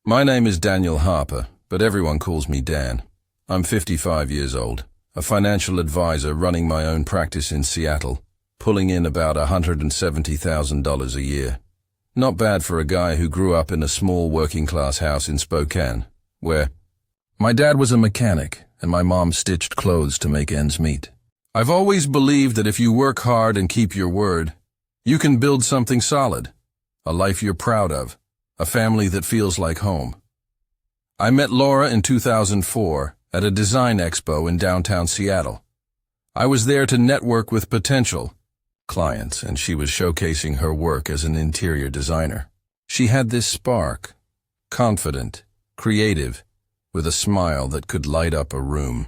My name is Daniel Harper, but everyone calls me Dan. I'm 55 years old, a financial advisor running my own practice in Seattle, pulling in about $170,000 a year. Not bad for a guy who grew up in a small working-class house in Spokane, where my dad was a mechanic and my mom stitched clothes to make ends meet. I've always believed that if you work hard and keep your word, you can build something solid, a life you're proud of, a family that feels like home. I met Laura in 2004 at a design expo in downtown Seattle. I was there to network with potential clients, and she was showcasing her work as an interior designer. She had this spark, confident, creative, with a smile that could light up a room.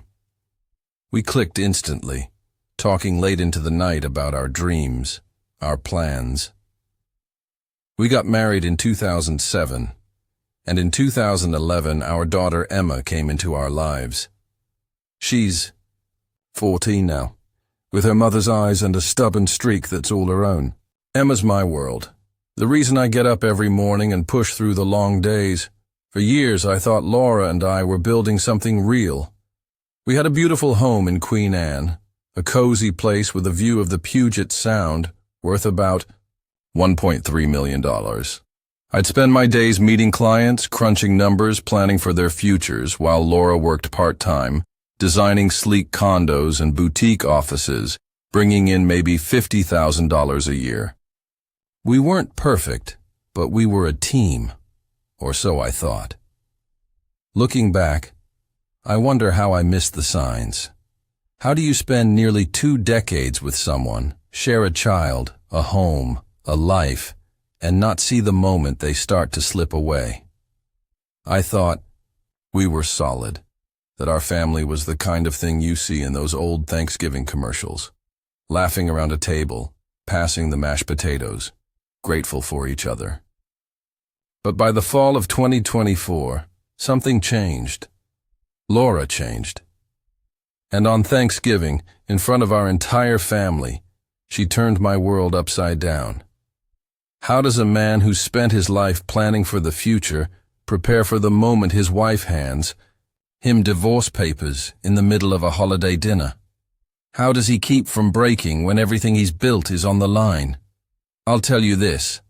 We clicked instantly, talking late into the night about our dreams, our plans. We got married in 2007, and in 2011 our daughter Emma came into our lives. She's 14 now, with her mother's eyes and a stubborn streak that's all her own. Emma's my world, the reason I get up every morning and push through the long days. For years I thought Laura and I were building something real. We had a beautiful home in Queen Anne, a cozy place with a view of the Puget Sound, worth about $1.3 million. I'd spend my days meeting clients, crunching numbers, planning for their futures, while Laura worked part-time, designing sleek condos and boutique offices, bringing in maybe $50,000 a year. We weren't perfect, but we were a team, or so I thought. Looking back, I wonder how I missed the signs. How do you spend nearly 2 decades with someone, share a child, a home, a life, and not see the moment they start to slip away? I thought we were solid, that our family was the kind of thing you see in those old Thanksgiving commercials, laughing around a table, passing the mashed potatoes, grateful for each other. But by the fall of 2024, something changed. Laura changed. And on Thanksgiving, in front of our entire family, she turned my world upside down. How does a man who spent his life planning for the future prepare for the moment his wife hands him divorce papers in the middle of a holiday dinner? How does he keep from breaking when everything he's built is on the line? I'll tell you this,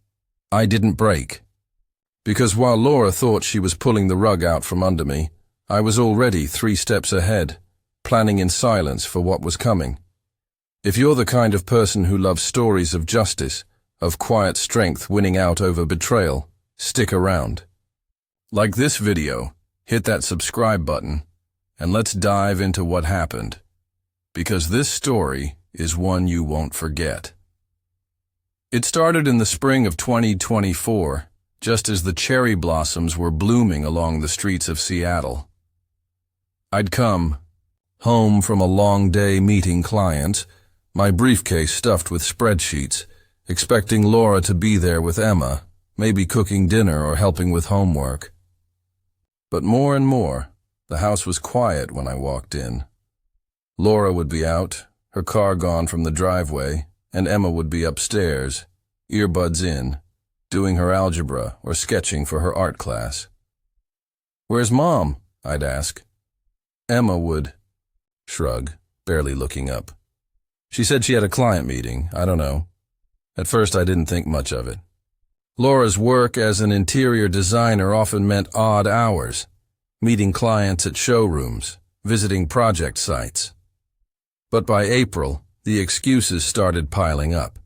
I didn't break. Because while Laura thought she was pulling the rug out from under me, I was already 3 steps ahead, planning in silence for what was coming. If you're the kind of person who loves stories of justice, of quiet strength winning out over betrayal, stick around. Like this video, hit that subscribe button, and let's dive into what happened. Because this story is one you won't forget. It started in the spring of 2024, just as the cherry blossoms were blooming along the streets of Seattle. I'd come home from a long day meeting clients, my briefcase stuffed with spreadsheets, expecting Laura to be there with Emma, maybe cooking dinner or helping with homework. But more and more, the house was quiet when I walked in. Laura would be out, her car gone from the driveway, and Emma would be upstairs, earbuds in, doing her algebra or sketching for her art class. "Where's Mom?" I'd ask. Emma would shrug, barely looking up. She said she had a client meeting, I don't know. At first I didn't think much of it. Laura's work as an interior designer often meant odd hours, meeting clients at showrooms, visiting project sites. But by April, the excuses started piling up.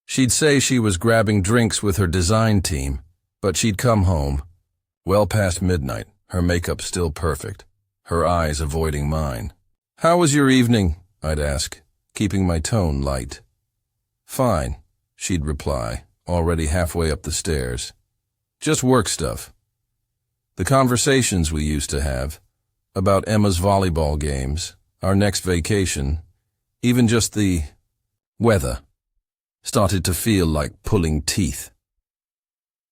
She'd say she was grabbing drinks with her design team, but she'd come home, well past midnight, her makeup still perfect, her eyes avoiding mine. "How was your evening?" I'd ask, keeping my tone light. "Fine," she'd reply, already halfway up the stairs. "Just work stuff." The conversations we used to have, about Emma's volleyball games, our next vacation, even just the weather, started to feel like pulling teeth.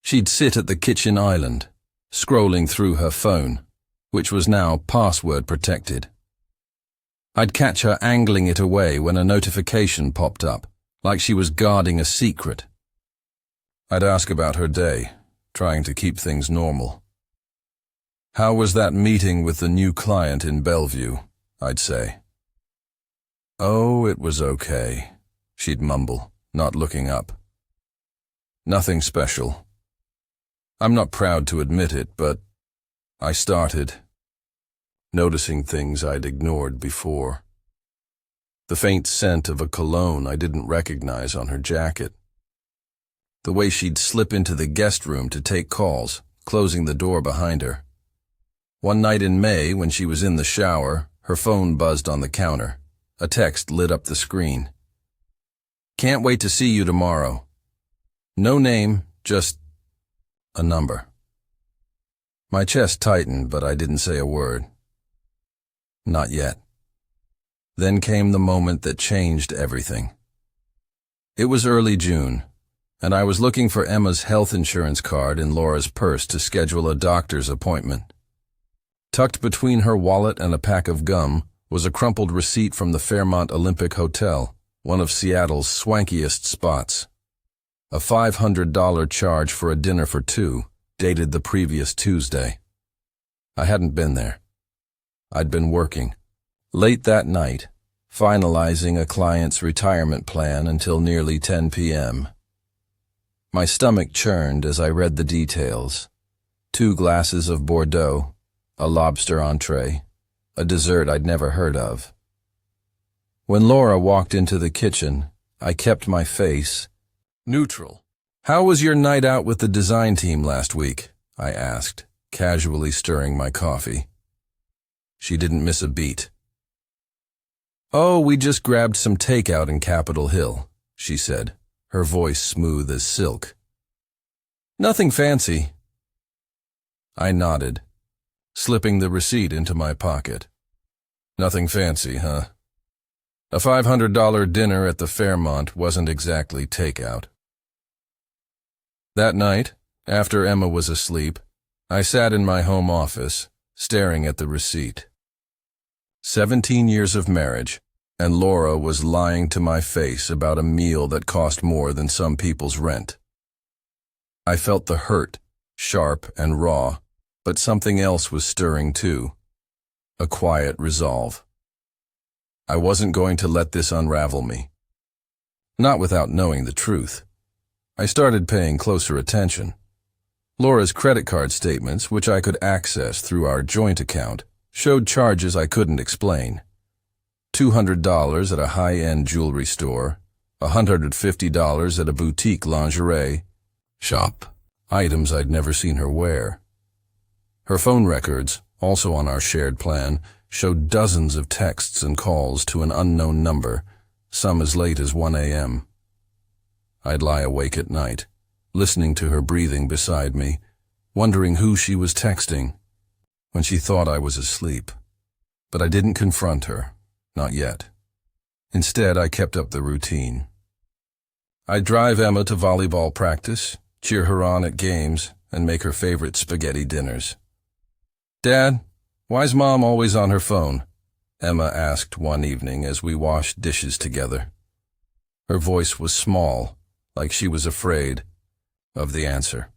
She'd sit at the kitchen island, scrolling through her phone, which was now password protected. I'd catch her angling it away when a notification popped up, like she was guarding a secret. I'd ask about her day, trying to keep things normal. "How was that meeting with the new client in Bellevue?" I'd say. "Oh, it was okay," she'd mumble, not looking up. "Nothing special." I'm not proud to admit it, but I started noticing things I'd ignored before. The faint scent of a cologne I didn't recognize on her jacket. The way she'd slip into the guest room to take calls, closing the door behind her. One night in May, when she was in the shower, her phone buzzed on the counter. A text lit up the screen. "Can't wait to see you tomorrow." No name, just a number. My chest tightened, but I didn't say a word. Not yet. Then came the moment that changed everything. It was early June, and I was looking for Emma's health insurance card in Laura's purse to schedule a doctor's appointment. Tucked between her wallet and a pack of gum was a crumpled receipt from the Fairmont Olympic Hotel, one of Seattle's swankiest spots. A $500 charge for a dinner for two, dated the previous Tuesday. I hadn't been there. I'd been working. Late that night, finalizing a client's retirement plan until nearly 10 p.m. My stomach churned as I read the details. 2 glasses of Bordeaux, a lobster entree, a dessert I'd never heard of. When Laura walked into the kitchen, I kept my face neutral. "How was your night out with the design team last week?" I asked, casually stirring my coffee. She didn't miss a beat. "Oh, we just grabbed some takeout in Capitol Hill," she said, her voice smooth as silk. "Nothing fancy." I nodded, slipping the receipt into my pocket. "Nothing fancy, huh?" A $500 dinner at the Fairmont wasn't exactly takeout. That night, after Emma was asleep, I sat in my home office, staring at the receipt. 17 years of marriage, and Laura was lying to my face about a meal that cost more than some people's rent. I felt the hurt, sharp and raw, but something else was stirring too. A quiet resolve. I wasn't going to let this unravel me. Not without knowing the truth. I started paying closer attention. Laura's credit card statements, which I could access through our joint account, showed charges I couldn't explain. $200 at a high-end jewelry store, $150 at a boutique lingerie shop, items I'd never seen her wear. Her phone records, also on our shared plan, showed dozens of texts and calls to an unknown number, some as late as 1 a.m. I'd lie awake at night, listening to her breathing beside me, wondering who she was texting, when she thought I was asleep. But I didn't confront her, not yet. Instead, I kept up the routine. I'd drive Emma to volleyball practice, cheer her on at games, and make her favorite spaghetti dinners. "Dad, why's Mom always on her phone?" Emma asked one evening as we washed dishes together. Her voice was small, like she was afraid of the answer.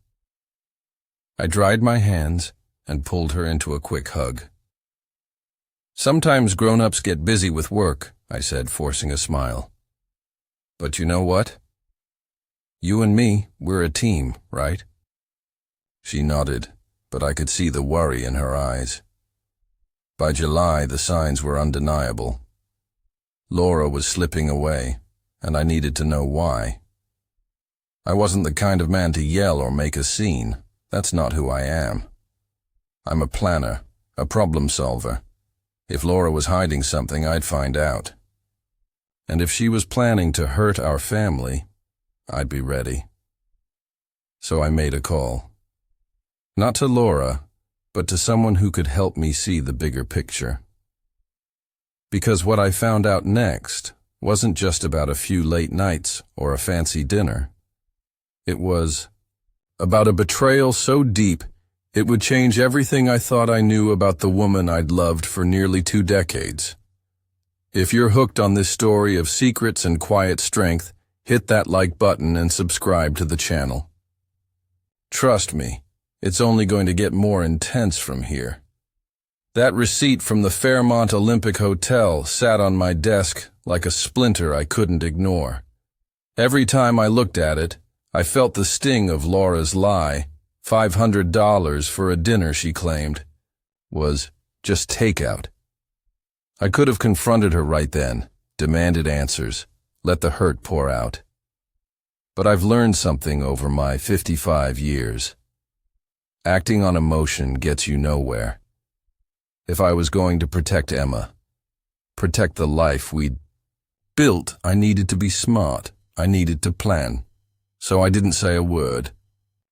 I dried my hands and pulled her into a quick hug. "Sometimes grown-ups get busy with work," I said, forcing a smile. "But you know what? You and me, we're a team, right?" She nodded, but I could see the worry in her eyes. By July, the signs were undeniable. Laura was slipping away, and I needed to know why. I wasn't the kind of man to yell or make a scene. That's not who I am. I'm a planner, a problem solver. If Laura was hiding something, I'd find out. And if she was planning to hurt our family, I'd be ready. So I made a call. Not to Laura, but to someone who could help me see the bigger picture. Because what I found out next wasn't just about a few late nights or a fancy dinner. It was about a betrayal so deep it would change everything I thought I knew about the woman I'd loved for nearly 2 decades. If you're hooked on this story of secrets and quiet strength, hit that like button and subscribe to the channel. Trust me, It's only going to get more intense from here. That receipt from the Fairmont Olympic Hotel sat on my desk like a splinter I couldn't ignore. Every time I looked at it, I felt the sting of Laura's lie. $500 for a dinner she claimed was just takeout. I could have confronted her right then, demanded answers, let the hurt pour out. But I've learned something over my 55 years. Acting on emotion gets you nowhere. If I was going to protect Emma, protect the life we'd built, I needed to be smart. I needed to plan. So I didn't say a word.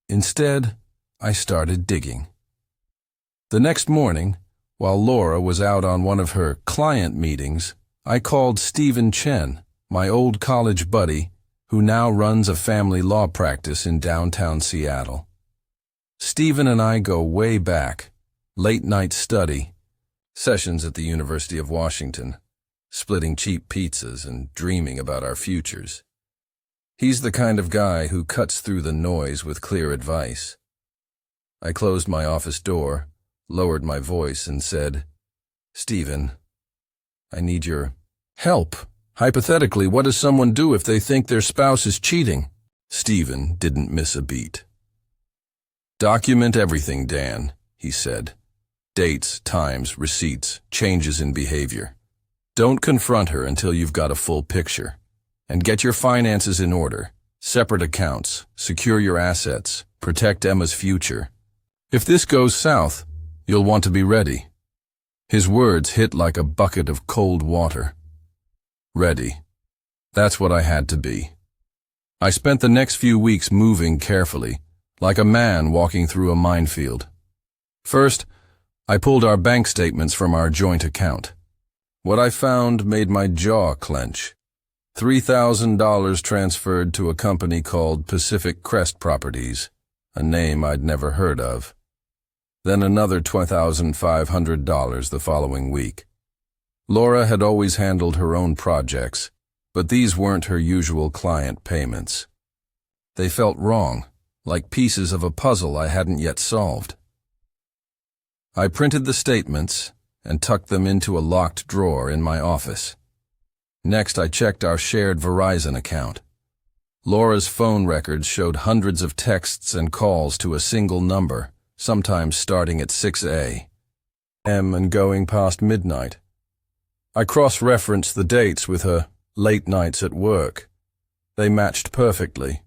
Instead, I started digging. The next morning, while Laura was out on one of her client meetings, I called Stephen Chen, my old college buddy, who now runs a family law practice in downtown Seattle. Stephen and I go way back, late-night study, sessions at the University of Washington, splitting cheap pizzas and dreaming about our futures. He's the kind of guy who cuts through the noise with clear advice. I closed my office door, lowered my voice, and said, "Stephen, I need your help. Hypothetically, what does someone do if they think their spouse is cheating?" Stephen didn't miss a beat. "Document everything, Dan," he said. "Dates, times, receipts, changes in behavior. Don't confront her until you've got a full picture. And get your finances in order, separate accounts, secure your assets, protect Emma's future. If this goes south, you'll want to be ready." His words hit like a bucket of cold water. Ready. That's what I had to be. I spent the next few weeks moving carefully, like a man walking through a minefield. First, I pulled our bank statements from our joint account. What I found made my jaw clench. $3,000 transferred to a company called Pacific Crest Properties, a name I'd never heard of. Then another $2,500 the following week. Laura had always handled her own projects, but these weren't her usual client payments. They felt wrong, like pieces of a puzzle I hadn't yet solved. I printed the statements and tucked them into a locked drawer in my office. Next, I checked our shared Verizon account. Laura's phone records showed hundreds of texts and calls to a single number, sometimes starting at 6 a.m. and going past midnight. I cross-referenced the dates with her late nights at work. They matched perfectly.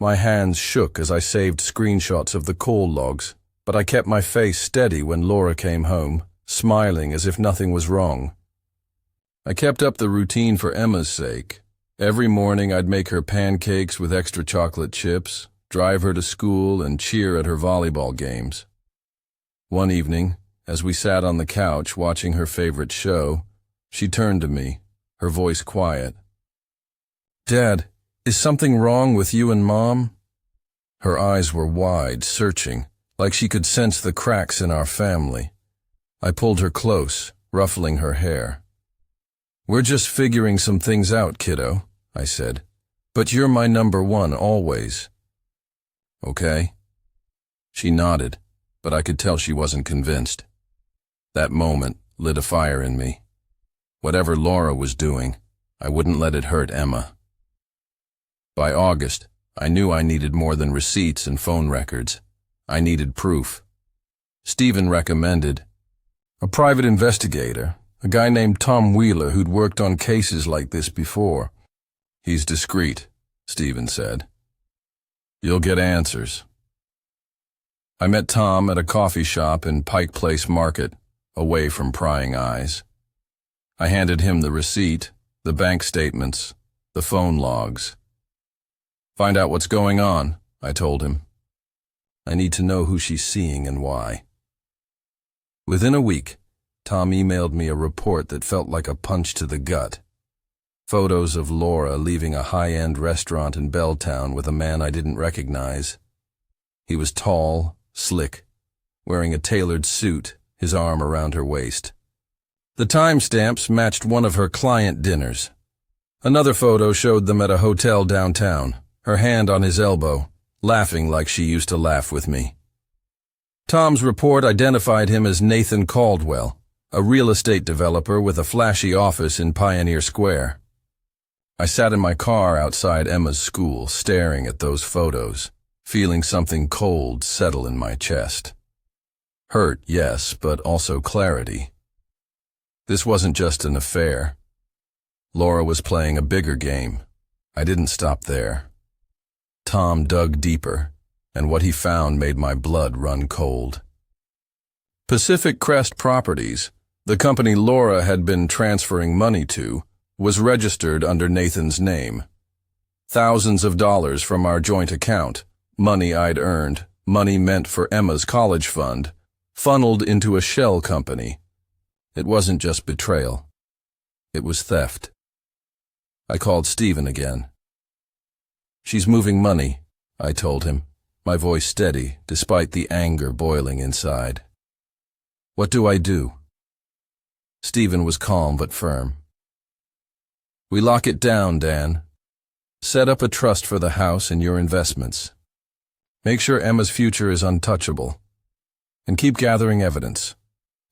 My hands shook as I saved screenshots of the call logs, but I kept my face steady when Laura came home, smiling as if nothing was wrong. I kept up the routine for Emma's sake. Every morning I'd make her pancakes with extra chocolate chips, drive her to school, and cheer at her volleyball games. One evening, as we sat on the couch watching her favorite show, she turned to me, her voice quiet. "Dad, is something wrong with you and Mom?" Her eyes were wide, searching, like she could sense the cracks in our family. I pulled her close, ruffling her hair. "We're just figuring some things out, kiddo," I said. "But you're my number one always." "Okay." She nodded, but I could tell she wasn't convinced. That moment lit a fire in me. Whatever Laura was doing, I wouldn't let it hurt Emma. By August, I knew I needed more than receipts and phone records. I needed proof. Stephen recommended a private investigator, a guy named Tom Wheeler who'd worked on cases like this before. "He's discreet," Stephen said. "You'll get answers." I met Tom at a coffee shop in Pike Place Market, away from prying eyes. I handed him the receipt, the bank statements, the phone logs. "Find out what's going on," I told him. "I need to know who she's seeing and why." Within a week, Tom emailed me a report that felt like a punch to the gut. Photos of Laura leaving a high-end restaurant in Belltown with a man I didn't recognize. He was tall, slick, wearing a tailored suit, his arm around her waist. The timestamps matched one of her client dinners. Another photo showed them at a hotel downtown, her hand on his elbow, laughing like she used to laugh with me. Tom's report identified him as Nathan Caldwell, a real estate developer with a flashy office in Pioneer Square. I sat in my car outside Emma's school, staring at those photos, feeling something cold settle in my chest. Hurt, yes, but also clarity. This wasn't just an affair. Laura was playing a bigger game. I didn't stop there. Tom dug deeper, and what he found made my blood run cold. Pacific Crest Properties, the company Laura had been transferring money to, was registered under Nathan's name. Thousands of dollars from our joint account, money I'd earned, money meant for Emma's college fund, funneled into a shell company. It wasn't just betrayal. It was theft. I called Stephen again. "She's moving money," I told him, my voice steady despite the anger boiling inside. "What do I do?" Stephen was calm but firm. "We lock it down, Dan. Set up a trust for the house and your investments. Make sure Emma's future is untouchable. And keep gathering evidence.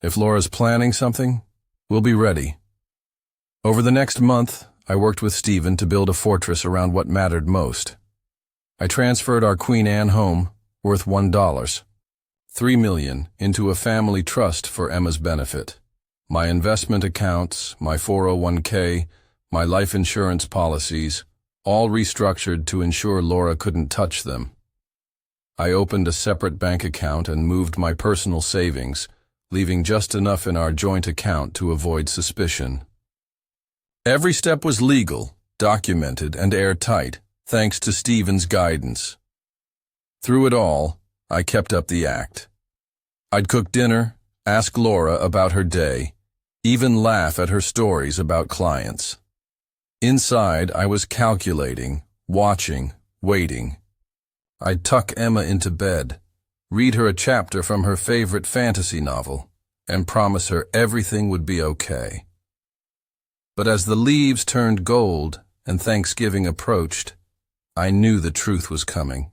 If Laura's planning something, we'll be ready." Over the next month, I worked with Stephen to build a fortress around what mattered most. I transferred our Queen Anne home, worth $1, $3 million, into a family trust for Emma's benefit. My investment accounts, my 401k, my life insurance policies, all restructured to ensure Laura couldn't touch them. I opened a separate bank account and moved my personal savings, leaving just enough in our joint account to avoid suspicion. Every step was legal, documented, and airtight, thanks to Stephen's guidance. Through it all, I kept up the act. I'd cook dinner, ask Laura about her day, even laugh at her stories about clients. Inside, I was calculating, watching, waiting. I'd tuck Emma into bed, read her a chapter from her favorite fantasy novel, and promise her everything would be okay. But as the leaves turned gold and Thanksgiving approached, I knew the truth was coming.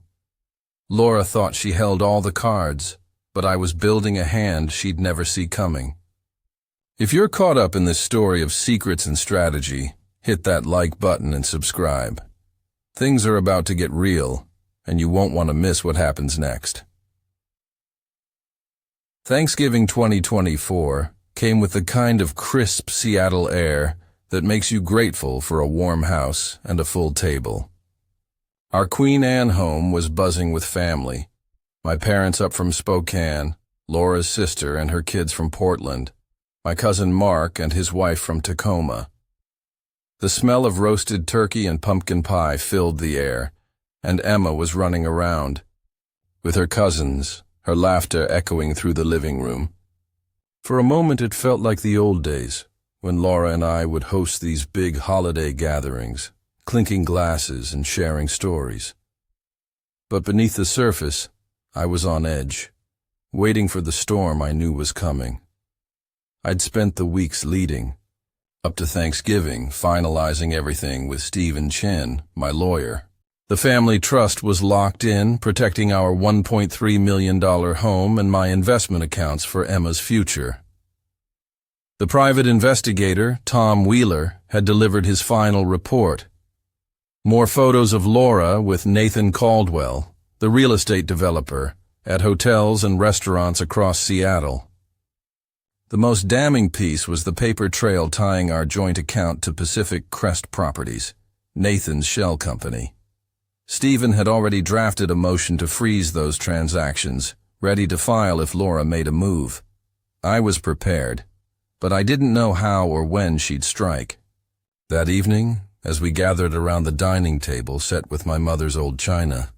Laura thought she held all the cards, but I was building a hand she'd never see coming. If you're caught up in this story of secrets and strategy, hit that like button and subscribe. Things are about to get real, and you won't want to miss what happens next. Thanksgiving 2024 came with the kind of crisp Seattle air that makes you grateful for a warm house and a full table. Our Queen Anne home was buzzing with family. My parents up from Spokane, Laura's sister and her kids from Portland, my cousin Mark and his wife from Tacoma. The smell of roasted turkey and pumpkin pie filled the air, and Emma was running around, with her cousins, her laughter echoing through the living room. For a moment it felt like the old days, when Laura and I would host these big holiday gatherings, clinking glasses and sharing stories. But beneath the surface, I was on edge, waiting for the storm I knew was coming. I'd spent the weeks leading, up to Thanksgiving, finalizing everything with Stephen Chen, my lawyer. The family trust was locked in, protecting our $1.3 million home and my investment accounts for Emma's future. The private investigator, Tom Wheeler, had delivered his final report. More photos of Laura with Nathan Caldwell, the real estate developer, at hotels and restaurants across Seattle. The most damning piece was the paper trail tying our joint account to Pacific Crest Properties, Nathan's shell company. Stephen had already drafted a motion to freeze those transactions, ready to file if Laura made a move. I was prepared, but I didn't know how or when she'd strike. That evening, as we gathered around the dining table set with my mother's old china,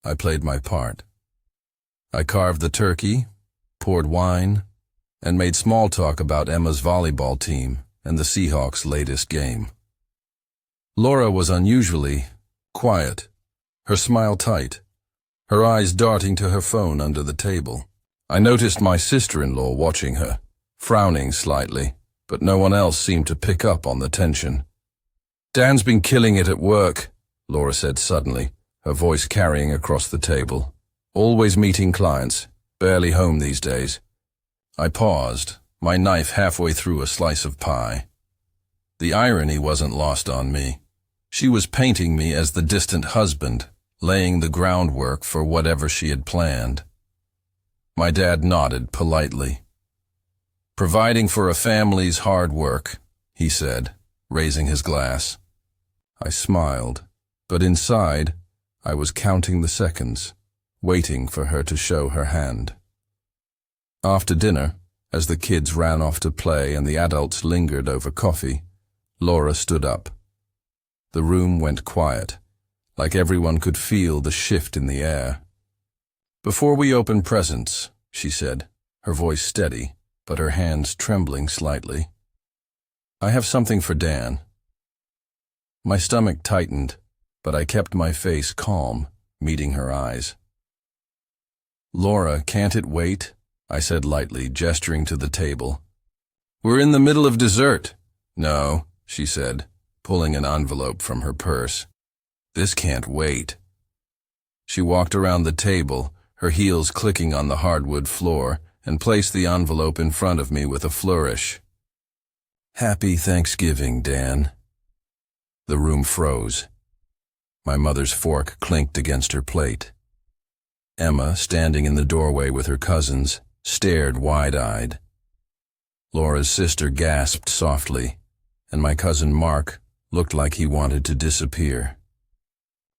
I played my part. I carved the turkey, poured wine, and made small talk about Emma's volleyball team and the Seahawks' latest game. Laura was unusually quiet, her smile tight, her eyes darting to her phone under the table. I noticed my sister-in-law watching her, frowning slightly, but no one else seemed to pick up on the tension. "Dan's been killing it at work," Laura said suddenly, her voice carrying across the table. "Always meeting clients. Barely home these days. I paused, my knife halfway through a slice of pie. The irony wasn't lost on me. She was painting me as the distant husband, laying the groundwork for whatever she had planned. My dad nodded politely. "Providing for a family's hard work," he said, raising his glass. I smiled, but inside, I was counting the seconds, waiting for her to show her hand. After dinner, as the kids ran off to play and the adults lingered over coffee, Laura stood up. The room went quiet, like everyone could feel the shift in the air. "Before we open presents," she said, her voice steady, but her hands trembling slightly, "I have something for Dan." My stomach tightened, but I kept my face calm, meeting her eyes. "Laura, can't it wait?" I said lightly, gesturing to the table. "We're in the middle of dessert." "No," she said, pulling an envelope from her purse. "This can't wait." She walked around the table, her heels clicking on the hardwood floor, and placed the envelope in front of me with a flourish. "Happy Thanksgiving, Dan." The room froze. My mother's fork clinked against her plate. Emma, standing in the doorway with her cousins, stared wide-eyed. Laura's sister gasped softly, and my cousin Mark looked like he wanted to disappear.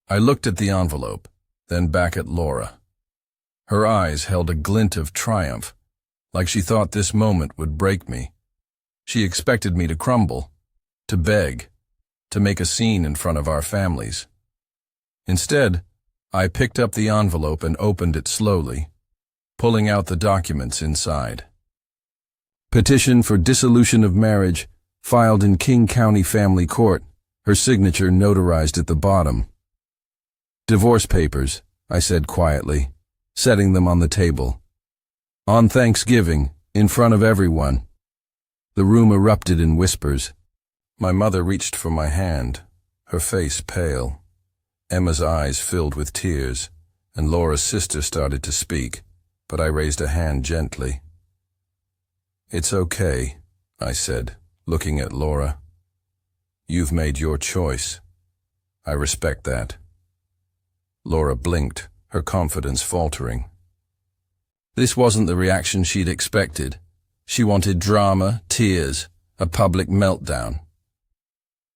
I looked at the envelope, then back at Laura. Her eyes held a glint of triumph, like she thought this moment would break me. She expected me to crumble, to beg, to make a scene in front of our families. Instead, I picked up the envelope and opened it slowly, pulling out the documents inside. Petition for dissolution of marriage, filed in King County Family Court, her signature notarized at the bottom. "Divorce papers," I said quietly, setting them on the table. "On Thanksgiving, in front of everyone." The room erupted in whispers. My mother reached for my hand, her face pale. Emma's eyes filled with tears, and Laura's sister started to speak, but I raised a hand gently. "It's okay," I said, looking at Laura. "You've made your choice. I respect that." Laura blinked, her confidence faltering. This wasn't the reaction she'd expected. She wanted drama, tears, a public meltdown.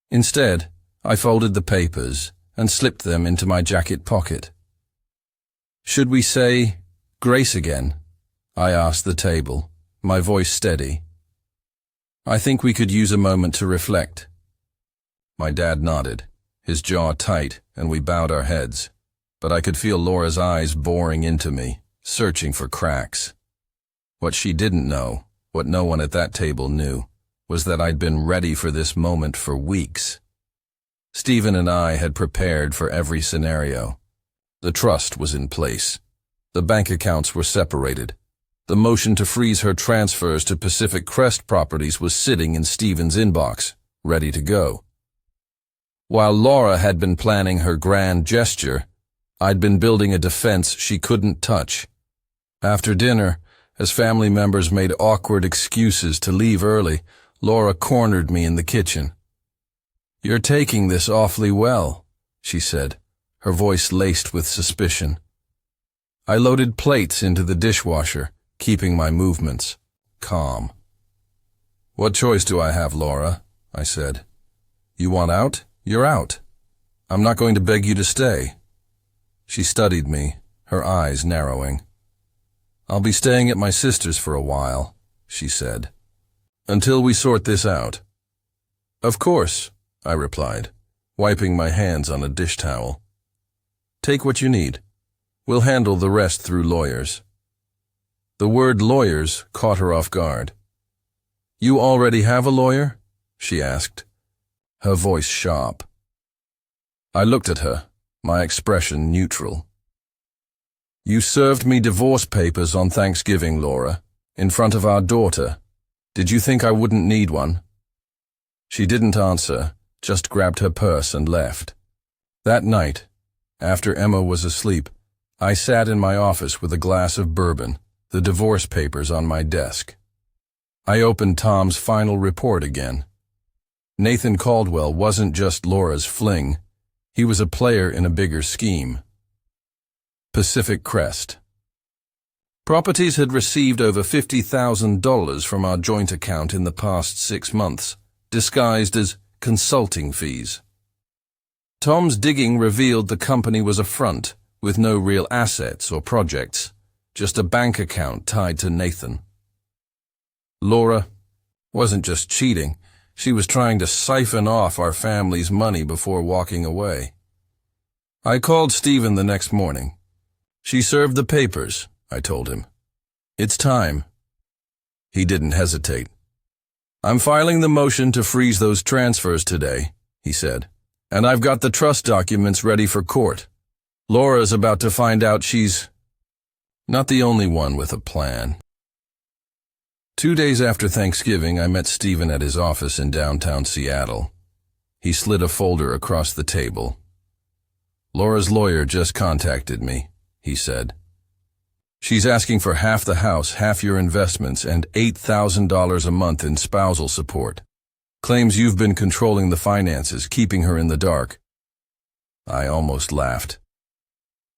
Instead, I folded the papers and slipped them into my jacket pocket. "Should we say grace again?" I asked the table, my voice steady. "I think we could use a moment to reflect." My dad nodded, his jaw tight, and we bowed our heads, but I could feel Laura's eyes boring into me, searching for cracks. What she didn't know, what no one at that table knew, was that I'd been ready for this moment for weeks. Stephen and I had prepared for every scenario. The trust was in place. The bank accounts were separated. The motion to freeze her transfers to Pacific Crest Properties was sitting in Stephen's inbox, ready to go. While Laura had been planning her grand gesture, I'd been building a defense she couldn't touch. After dinner, as family members made awkward excuses to leave early, Laura cornered me in the kitchen. "You're taking this awfully well," she said, her voice laced with suspicion. I loaded plates into the dishwasher, keeping my movements calm. "What choice do I have, Laura?" I said. "You want out? You're out. I'm not going to beg you to stay." She studied me, her eyes narrowing. "I'll be staying at my sister's for a while," she said, "until we sort this out." "Of course," I replied, wiping my hands on a dish towel. "Take what you need. We'll handle the rest through lawyers." The word lawyers caught her off guard. "You already have a lawyer?" she asked, her voice sharp. I looked at her, my expression neutral. "You served me divorce papers on Thanksgiving, Laura, in front of our daughter. Did you think I wouldn't need one?" She didn't answer, just grabbed her purse and left. That night, after Emma was asleep, I sat in my office with a glass of bourbon, the divorce papers on my desk. I opened Tom's final report again. Nathan Caldwell wasn't just Laura's fling. He was a player in a bigger scheme. Pacific Crest. Properties had received over $50,000 from our joint account in the past 6 months, disguised as consulting fees. Tom's digging revealed the company was a front, with no real assets or projects, just a bank account tied to Nathan. Laura wasn't just cheating, she was trying to siphon off our family's money before walking away. I called Stephen the next morning. "She served the papers," I told him. "It's time." He didn't hesitate. "I'm filing the motion to freeze those transfers today," he said, "and I've got the trust documents ready for court. Laura's about to find out she's not the only one with a plan." 2 days after Thanksgiving, I met Stephen at his office in downtown Seattle. He slid a folder across the table. "Laura's lawyer just contacted me," he said. "She's asking for half the house, half your investments, and $8,000 a month in spousal support. Claims you've been controlling the finances, keeping her in the dark." I almost laughed.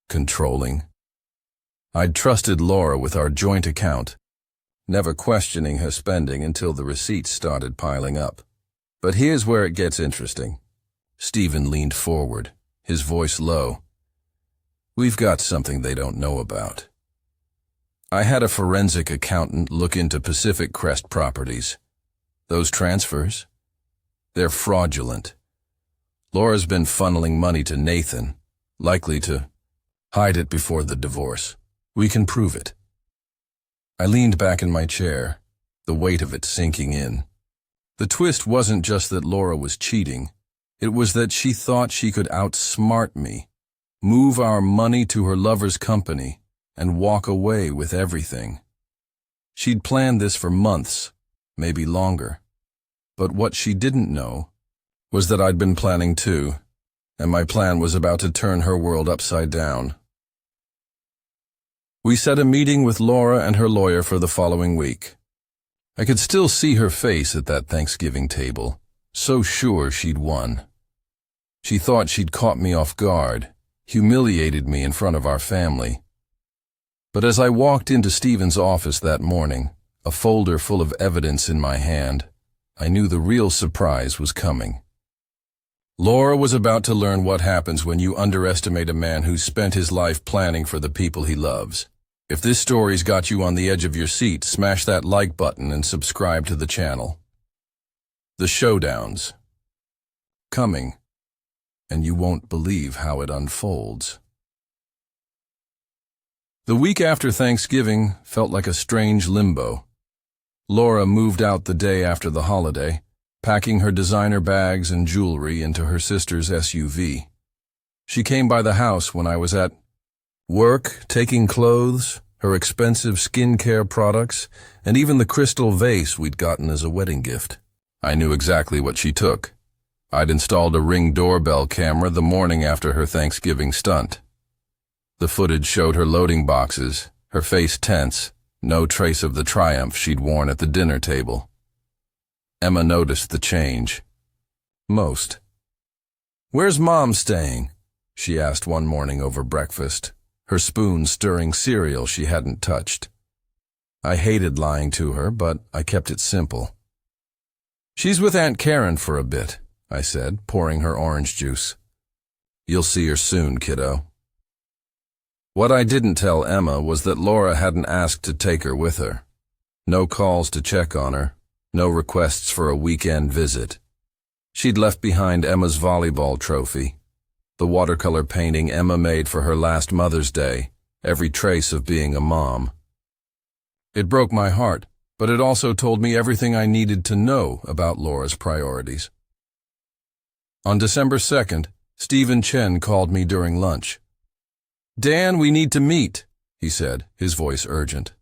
Controlling. I'd trusted Laura with our joint account, never questioning her spending until the receipts started piling up. But here's where it gets interesting. Stephen leaned forward, his voice low. "We've got something they don't know about." I had a forensic accountant look into Pacific Crest properties. Those transfers? They're fraudulent. Laura's been funneling money to Nathan, likely to hide it before the divorce. We can prove it. I leaned back in my chair, the weight of it sinking in. The twist wasn't just that Laura was cheating. It was that she thought she could outsmart me, move our money to her lover's company, and walk away with everything. She'd planned this for months, maybe longer. But what she didn't know was that I'd been planning too, and my plan was about to turn her world upside down. We set a meeting with Laura and her lawyer for the following week. I could still see her face at that Thanksgiving table, so sure she'd won. She thought she'd caught me off guard, humiliated me in front of our family. But as I walked into Stephen's office that morning, a folder full of evidence in my hand, I knew the real surprise was coming. Laura was about to learn what happens when you underestimate a man who's spent his life planning for the people he loves. If this story's got you on the edge of your seat, smash that like button and subscribe to the channel. The showdowns. Coming, and you won't believe how it unfolds. The week after Thanksgiving felt like a strange limbo. Laura moved out the day after the holiday, packing her designer bags and jewelry into her sister's SUV. She came by the house when I was at work, taking clothes, her expensive skincare products, and even the crystal vase we'd gotten as a wedding gift. I knew exactly what she took. I'd installed a Ring doorbell camera the morning after her Thanksgiving stunt. The footage showed her loading boxes, her face tense, no trace of the triumph she'd worn at the dinner table. Emma noticed the change. Most. "Where's Mom staying?" she asked one morning over breakfast, her spoon stirring cereal she hadn't touched. I hated lying to her, but I kept it simple. "She's with Aunt Karen for a bit," I said, pouring her orange juice. "You'll see her soon, kiddo." What I didn't tell Emma was that Laura hadn't asked to take her with her. No calls to check on her, no requests for a weekend visit. She'd left behind Emma's volleyball trophy, the watercolor painting Emma made for her last Mother's Day, every trace of being a mom. It broke my heart, but it also told me everything I needed to know about Laura's priorities. On December 2nd, Stephen Chen called me during lunch. "Dan, we need to meet," he said, his voice urgent.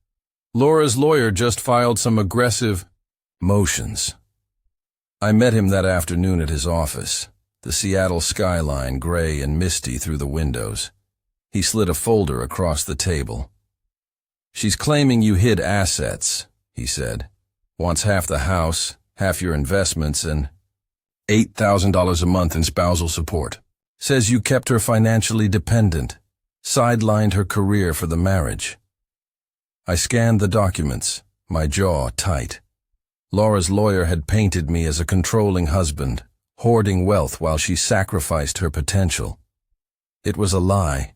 "Laura's lawyer just filed some aggressive motions." I met him that afternoon at his office, the Seattle skyline gray and misty through the windows. He slid a folder across the table. She's claiming you hid assets, he said. Wants half the house, half your investments, and $8,000 a month in spousal support. Says you kept her financially dependent, sidelined her career for the marriage. I scanned the documents, my jaw tight. Laura's lawyer had painted me as a controlling husband, hoarding wealth while she sacrificed her potential. It was a lie,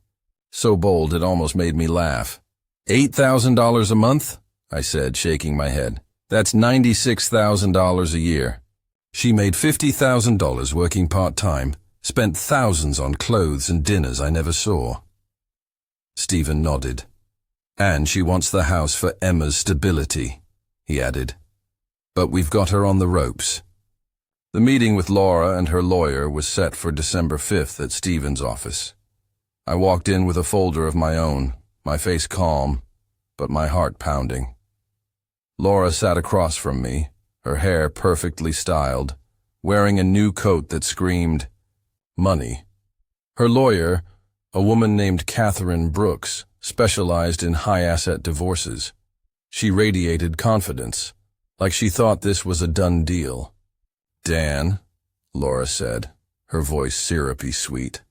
so bold it almost made me laugh. $8,000 a month? I said, shaking my head. That's $96,000 a year. She made $50,000 working part-time, spent thousands on clothes and dinners I never saw. Stephen nodded. And she wants the house for Emma's stability, he added. But we've got her on the ropes. The meeting with Laura and her lawyer was set for December 5th at Stephen's office. I walked in with a folder of my own, my face calm, but my heart pounding. Laura sat across from me, her hair perfectly styled, wearing a new coat that screamed, money. Her lawyer, a woman named Catherine Brooks, specialized in high-asset divorces. She radiated confidence, like she thought this was a done deal. Dan, Laura said, her voice syrupy sweet.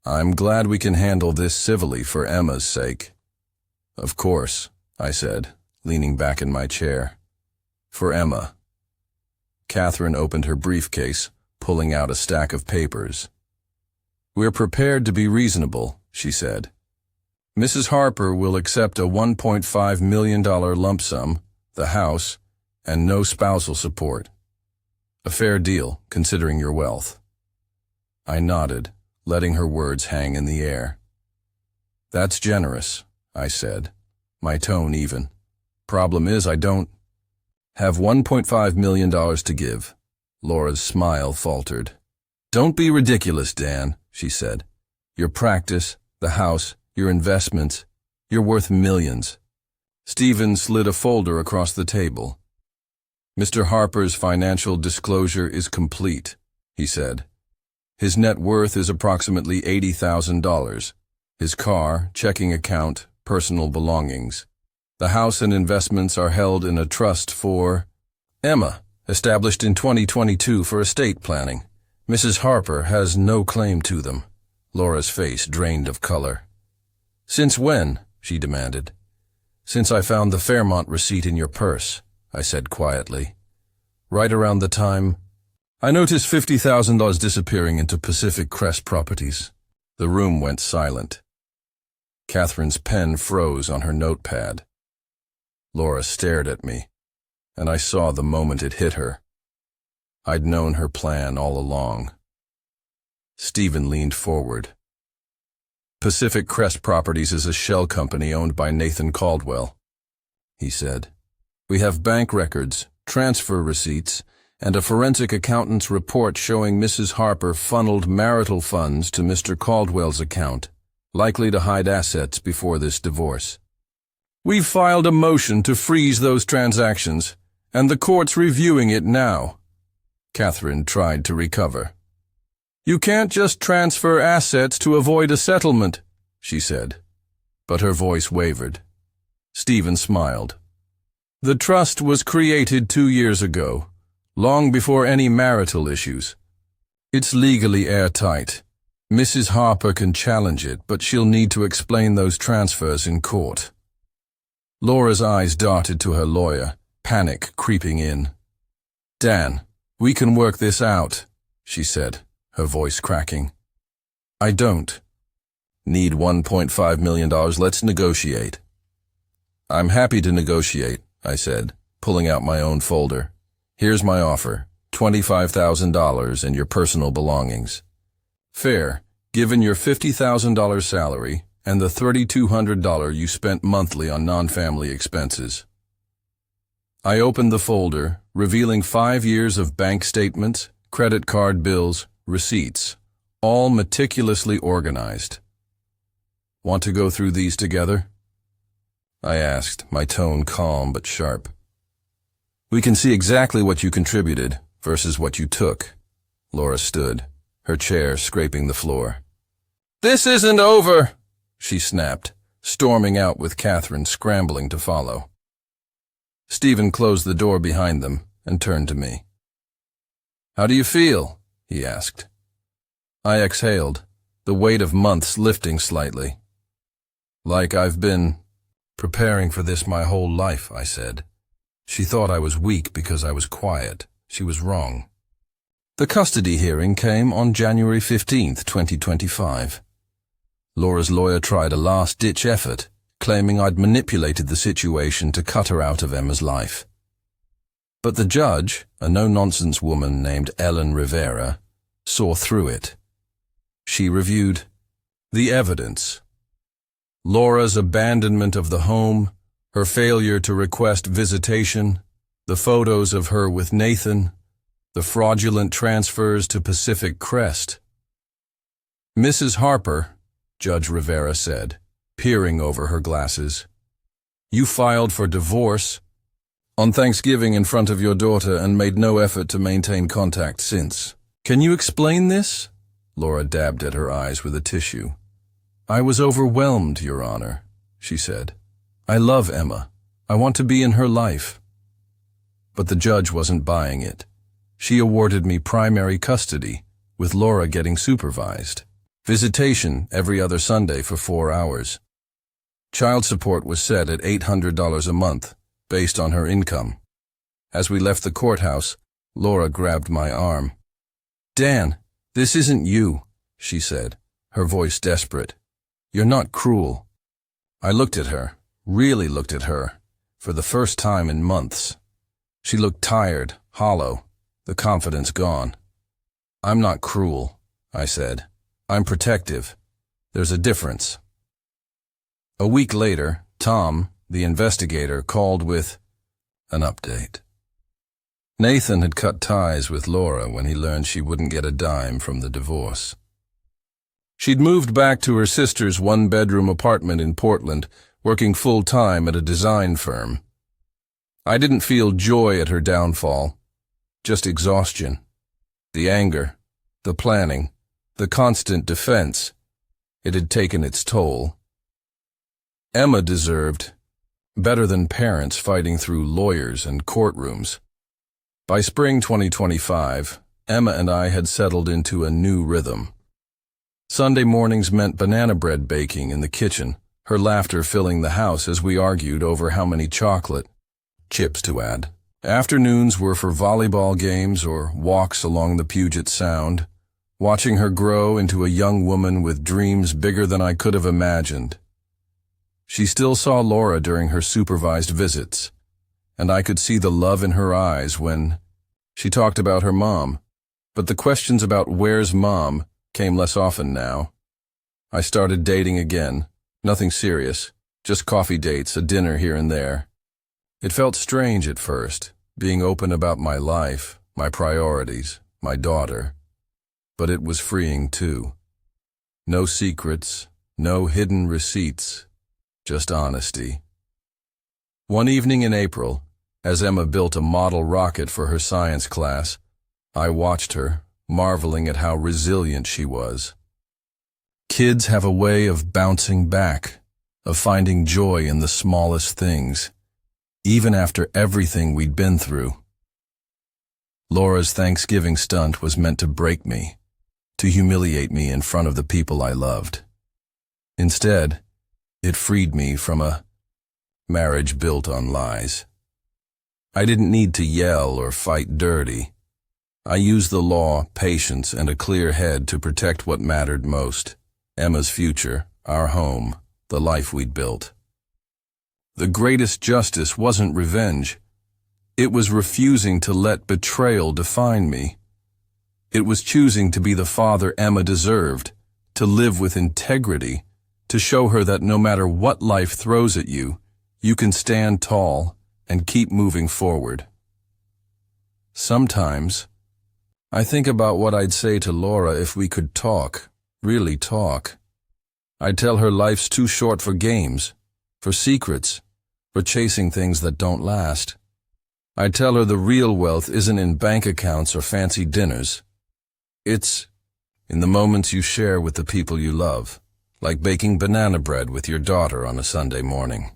I'm glad we can handle this civilly for Emma's sake. Of course, I said, leaning back in my chair. For Emma. Catherine opened her briefcase, pulling out a stack of papers. We're prepared to be reasonable, she said. Mrs. Harper will accept a $1.5 million lump sum, the house, and no spousal support. A fair deal, considering your wealth. I nodded, letting her words hang in the air. That's generous, I said, my tone even. Problem is I don't have $1.5 million to give. Laura's smile faltered. Don't be ridiculous, Dan, she said. Your practice, the house, your investments, you're worth millions. Stephen slid a folder across the table. Mr. Harper's financial disclosure is complete, he said. His net worth is approximately $80,000. His car, checking account, personal belongings. The house and investments are held in a trust for Emma, established in 2022 for estate planning. Mrs. Harper has no claim to them. Laura's face drained of color. Since when? She demanded. Since I found the Fairmont receipt in your purse, I said quietly. Right around the time I noticed $50,000 disappearing into Pacific Crest Properties. The room went silent. Catherine's pen froze on her notepad. Laura stared at me, and I saw the moment it hit her. I'd known her plan all along. Stephen leaned forward. Pacific Crest Properties is a shell company owned by Nathan Caldwell, he said. We have bank records, transfer receipts, and a forensic accountant's report showing Mrs. Harper funneled marital funds to Mr. Caldwell's account, likely to hide assets before this divorce. We've filed a motion to freeze those transactions, and the court's reviewing it now. Catherine tried to recover. You can't just transfer assets to avoid a settlement, she said, but her voice wavered. Stephen smiled. The trust was created 2 years ago, long before any marital issues. It's legally airtight. Mrs. Harper can challenge it, but she'll need to explain those transfers in court. Laura's eyes darted to her lawyer, panic creeping in. Dan, we can work this out, she said, her voice cracking. I don't. Need $1.5 million, let's negotiate. I'm happy to negotiate, I said, pulling out my own folder. Here's my offer, $25,000 and your personal belongings. Fair, given your $50,000 salary and the $3,200 you spent monthly on non-family expenses. I opened the folder, revealing 5 years of bank statements, credit card bills, receipts, all meticulously organized. Want to go through these together? I asked, my tone calm but sharp. We can see exactly what you contributed versus what you took. Laura stood, her chair scraping the floor. This isn't over, she snapped, storming out with Catherine scrambling to follow. Stephen closed the door behind them and turned to me. "How do you feel?" he asked. I exhaled, the weight of months lifting slightly. "Like I've been preparing for this my whole life," I said. She thought I was weak because I was quiet. She was wrong. The custody hearing came on January 15th, 2025. Laura's lawyer tried a last-ditch effort, claiming I'd manipulated the situation to cut her out of Emma's life. But the judge, a no-nonsense woman named Ellen Rivera, saw through it. She reviewed the evidence. Laura's abandonment of the home, her failure to request visitation, the photos of her with Nathan, the fraudulent transfers to Pacific Crest. "Mrs. Harper," Judge Rivera said, peering over her glasses, "you filed for divorce on Thanksgiving in front of your daughter and made no effort to maintain contact since. Can you explain this?" Laura dabbed at her eyes with a tissue. "I was overwhelmed, Your Honor," she said. "I love Emma. I want to be in her life." But the judge wasn't buying it. She awarded me primary custody, with Laura getting supervised. Visitation every other Sunday for 4 hours. Child support was set at $800 a month, based on her income. As we left the courthouse, Laura grabbed my arm. "Dan, this isn't you," she said, her voice desperate. "You're not cruel." I looked at her, really looked at her, for the first time in months. She looked tired, hollow, the confidence gone. "I'm not cruel," I said. "I'm protective. There's a difference." A week later, Tom, the investigator, called with an update. Nathan had cut ties with Laura when he learned she wouldn't get a dime from the divorce. She'd moved back to her sister's one-bedroom apartment in Portland, working full-time at a design firm. I didn't feel joy at her downfall, just exhaustion. The anger, the planning, the constant defense. It had taken its toll. Emma deserved better than parents fighting through lawyers and courtrooms. By spring 2025, Emma and I had settled into a new rhythm. Sunday mornings meant banana bread baking in the kitchen, her laughter filling the house as we argued over how many chocolate chips to add. Afternoons were for volleyball games or walks along the Puget Sound, watching her grow into a young woman with dreams bigger than I could have imagined. She still saw Laura during her supervised visits, and I could see the love in her eyes when she talked about her mom, but the questions about "where's Mom" came less often now. I started dating again, nothing serious, just coffee dates, a dinner here and there. It felt strange at first, being open about my life, my priorities, my daughter, but it was freeing too. No secrets, no hidden receipts, just honesty. One evening in April, as Emma built a model rocket for her science class, I watched her, marveling at how resilient she was. Kids have a way of bouncing back, of finding joy in the smallest things, even after everything we'd been through. Laura's Thanksgiving stunt was meant to break me, to humiliate me in front of the people I loved. Instead, it freed me from a marriage built on lies. I didn't need to yell or fight dirty. I used the law, patience, and a clear head to protect what mattered most: Emma's future, our home, the life we'd built. The greatest justice wasn't revenge. It was refusing to let betrayal define me. It was choosing to be the father Emma deserved, to live with integrity, to show her that no matter what life throws at you, you can stand tall and keep moving forward. Sometimes, I think about what I'd say to Laura if we could talk, really talk. I'd tell her life's too short for games, for secrets, for chasing things that don't last. I'd tell her the real wealth isn't in bank accounts or fancy dinners. It's in the moments you share with the people you love. like baking banana bread with your daughter on a Sunday morning.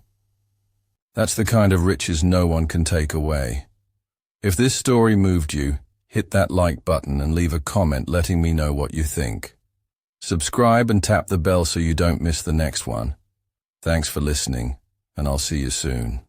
That's the kind of riches no one can take away. If this story moved you, hit that like button and leave a comment letting me know what you think. Subscribe and tap the bell so you don't miss the next one. Thanks for listening, and I'll see you soon.